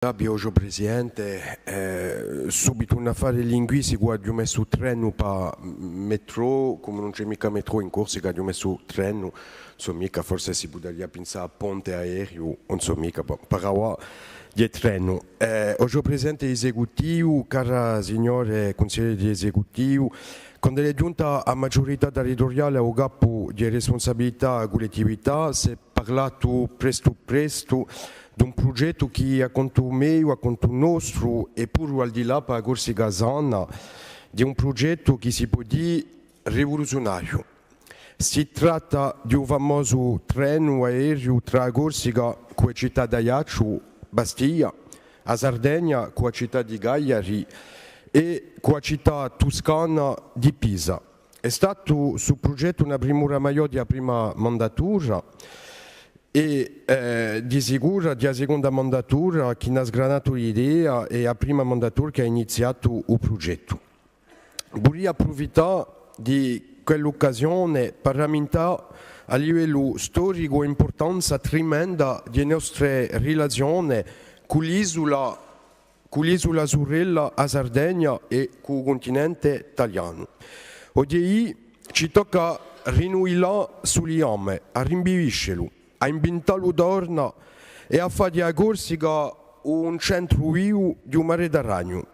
Oggi Presidente, subito un affare linguistico, abbiamo messo treno per metro, come non c'è mica metro in Corsica, abbiamo messo treno, insomma mica, forse si potrebbe pensare a ponte aereo, insomma mica, però di treno. Oggi Presidente esecutivo, cara signore consigliere di esecutivo, quando è giunta a maggiorità territoriale o capo di responsabilità e collettività, si è parlato presto di un progetto che ha conto mio, ha conto nostro e pure al di là per la Corsica Zona, di un progetto che si può dire rivoluzionario. Si tratta di un famoso treno aereo tra la Corsica con la città di Ajaccio, Bastiglia, la Sardegna con la città di Cagliari e con la città toscana di Pisa. È stato sul progetto una premura maggiore della prima mandatura e di sicuro della seconda mandatura che ha sgranato l'idea e la prima mandatura che ha iniziato il progetto. Vorrei approfittare di quell'occasione per rammentare a livello storico l'importanza tremenda delle nostre relazioni con l'isola sorella a Sardegna e con il continente italiano. Oggi ci tocca rinnovare sugli ame, a rinviviscerlo, a inventarlo d'orna e a fare della Corsica un centro vivo di un Mediterraneo.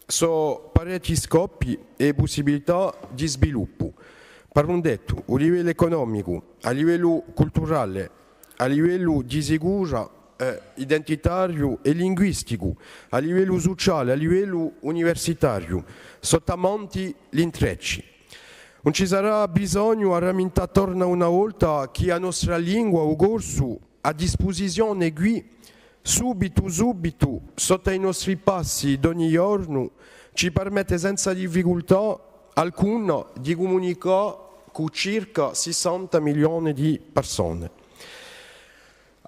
Sono parecchi scopi e possibilità di sviluppo. Per un detto, a livello economico, a livello culturale, a livello di sicurezza identitario e linguistico, a livello sociale, a livello universitario, sotto monti gli intrecci. Non ci sarà bisogno a rammentare torna una volta che la nostra lingua o corso a disposizione qui, subito, sotto i nostri passi d'ogni giorno, ci permette senza difficoltà alcuna di comunicare con circa 60 milioni di persone.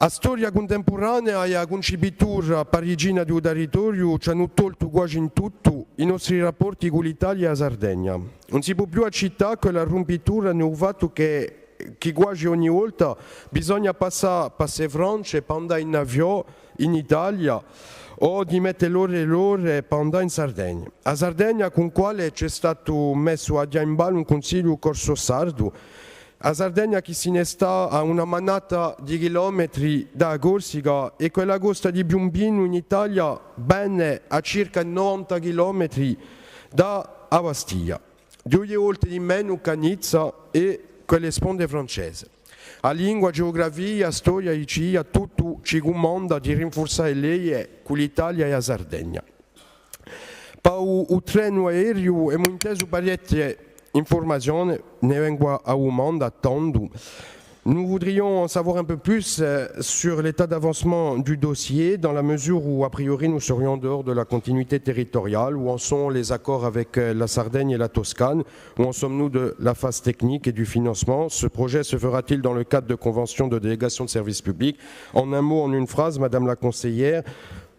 La storia contemporanea e la concepitura parigina di un territorio ci hanno tolto quasi in tutto i nostri rapporti con l'Italia e la Sardegna. Non si può più accettare che la rompitura nel fatto che quasi ogni volta bisogna passare per France per andare in avione in Italia o di mettere l'ore per andare in Sardegna. La Sardegna con quale c'è stato messo a in ballo un consiglio corso sardo, la Sardegna che se ne sta a una manata di chilometri da Corsica e quella costa di Piombino in Italia bene a circa 90 chilometri da Bastiglia. 2 volte di meno che Nizza e quelle sponde francesi. La lingua, la geografia, la storia, la CIA, tutto ci comanda di rinforzare le con l'Italia e la Sardegna. Per il treno aereo abbiamo inteso parecchie informations, ne vengo à monde attendre. Nous voudrions en savoir un peu plus sur l'état d'avancement du dossier, dans la mesure où, a priori, nous serions en dehors de la continuité territoriale, où en sont les accords avec la Sardaigne et la Toscane, où en sommes-nous de la phase technique et du financement. Ce projet se fera-t-il dans le cadre de conventions de délégation de services publics? En un mot, en une phrase, Madame la conseillère,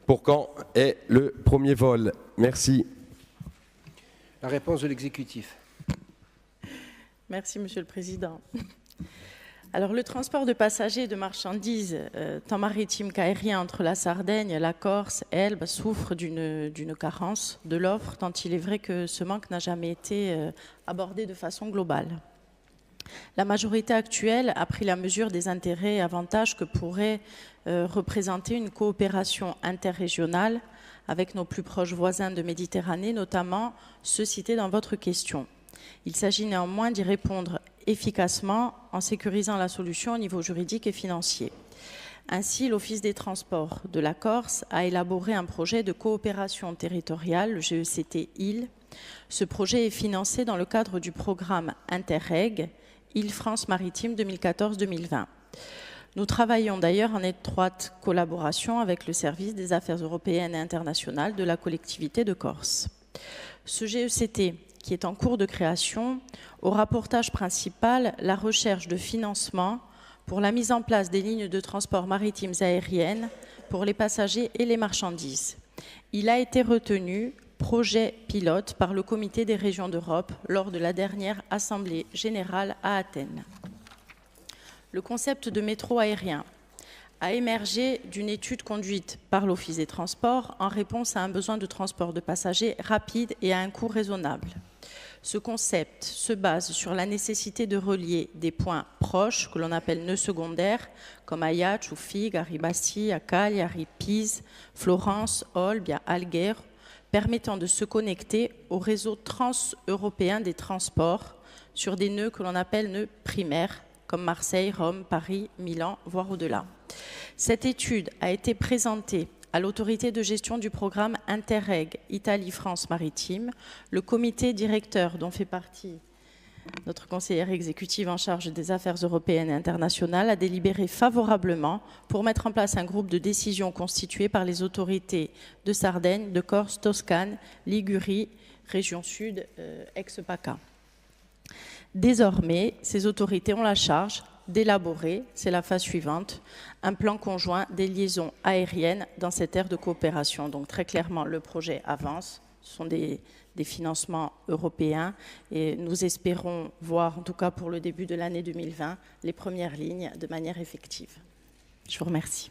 pour quand est le premier vol? Merci. La réponse de l'exécutif. Merci, Monsieur le Président. Alors, le transport de passagers et de marchandises, tant maritime qu'aérien, entre la Sardaigne, la Corse, Elbe, souffre d'une carence de l'offre, tant il est vrai que ce manque n'a jamais été abordé de façon globale. La majorité actuelle a pris la mesure des intérêts et avantages que pourrait représenter une coopération interrégionale avec nos plus proches voisins de Méditerranée, notamment ceux cités dans votre question. Il s'agit néanmoins d'y répondre efficacement en sécurisant la solution au niveau juridique et financier. Ainsi, l'Office des transports de la Corse a élaboré un projet de coopération territoriale, le GECT-IL. Ce projet est financé dans le cadre du programme Interreg, Île-France Maritime 2014-2020. Nous travaillons d'ailleurs en étroite collaboration avec le service des affaires européennes et internationales de la collectivité de Corse. Ce GECT, qui est en cours de création, aura pour tâche principale la recherche de financement pour la mise en place des lignes de transport maritimes aériennes pour les passagers et les marchandises. Il a été retenu projet pilote par le Comité des régions d'Europe lors de la dernière Assemblée générale à Athènes. Le concept de métro aérien a émergé d'une étude conduite par l'Office des transports en réponse à un besoin de transport de passagers rapide et à un coût raisonnable. Ce concept se base sur la nécessité de relier des points proches, que l'on appelle nœuds secondaires, comme Ajaccio, Fig, à Ribassi, à Cagliari, Pise, Florence, Olbia, Alghero, permettant de se connecter au réseau trans-européen des transports sur des nœuds que l'on appelle nœuds primaires, comme Marseille, Rome, Paris, Milan, voire au-delà. Cette étude a été présentée à l'autorité de gestion du programme Interreg Italie-France Maritime, le comité directeur dont fait partie notre conseillère exécutive en charge des affaires européennes et internationales a délibéré favorablement pour mettre en place un groupe de décision constitué par les autorités de Sardaigne, de Corse, Toscane, Ligurie, région sud, ex-PACA. Désormais, ces autorités ont la charge d'élaborer, c'est la phase suivante, un plan conjoint des liaisons aériennes dans cette ère de coopération. Donc très clairement, le projet avance, ce sont des financements européens et nous espérons voir, en tout cas pour le début de l'année 2020, les premières lignes de manière effective. Je vous remercie.